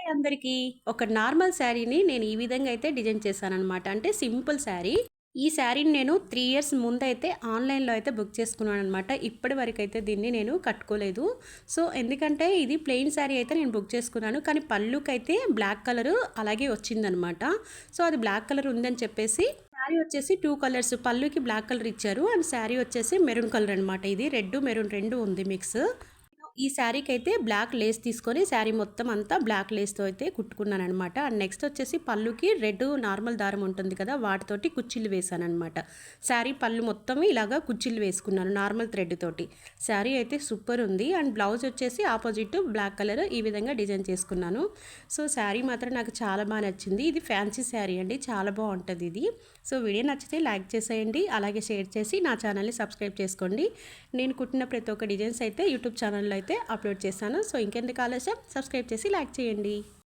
అందరికీ ఒక నార్మల్ శారీని నేను ఈ విధంగా అయితే డిజైన్ చేశాననమాట. అంటే సింపుల్ శారీ. ఈ శారీని నేను 3 ఇయర్స్ ముందైతే ఆన్‌లైన్‌లో అయితే బుక్ చేసుకున్నాననమాట. ఇప్పటి వరకైతే దీన్ని నేను కట్టుకోలేదు. సో, ఎందుకంటే ఇది ప్లెయిన్ శారీ అయితే నేను బుక్ చేసుకున్నాను. కానీ పళ్ళుకైతే బ్లాక్ కలరు అలాగే వచ్చిందనమాట. సో, అది బ్లాక్ కలర్ ఉందని చెప్పేసి శారీ వచ్చేసి 2 కలర్స్ పళ్ళుకి బ్లాక్ కలర్ ఇచ్చారు. అండ్ శారీ వచ్చేసి మెరూన్ కలర్ అనమాట. ఇది రెడ్, మెరూన్ 2 ఉంది మిక్స్. ఈ శారీకైతే బ్లాక్ లేస్ తీసుకొని శారీ మొత్తం అంతా బ్లాక్ లేస్‌తో అయితే కుట్టుకున్నాననమాట. అండ్ నెక్స్ట్ వచ్చేసి పళ్ళుకి రెడ్ నార్మల్ దారం ఉంటుంది కదా! వాటితోటి కుచ్చిళ్ళు వేశాననమాట. శారీ పళ్ళు మొత్తం ఇలాగా కుచ్చిళ్ళు వేసుకున్నాను నార్మల్ థ్రెడ్ తోటి. శారీ అయితే సూపర్ ఉంది. అండ్ బ్లౌజ్ వచ్చేసి ఆపోజిట్ బ్లాక్ కలర్ ఈ విధంగా డిజైన్ చేసుకున్నాను. సో, శారీ మాత్రం నాకు చాలా బాగా నచ్చింది. ఇది ఫ్యాన్సీ శారీ అండి. చాలా బావుంటది ఇది. సో, వీడియో నచ్చితే లైక్ చేసేయండి. అలాగే షేర్ చేసి నా ఛానల్‌ని సబ్స్క్రైబ్ చేసుకోండి. నేను కుట్టిన ప్రతి ఒక్క డిజైన్స్ అయితే యూట్యూబ్ ఛానల్‌లో అయితే అప్లోడ్ చేశాను. సో, ఇంకెందుకు ఆలస్యం సబ్స్క్రైబ్ చేసి లైక్ చేయండి.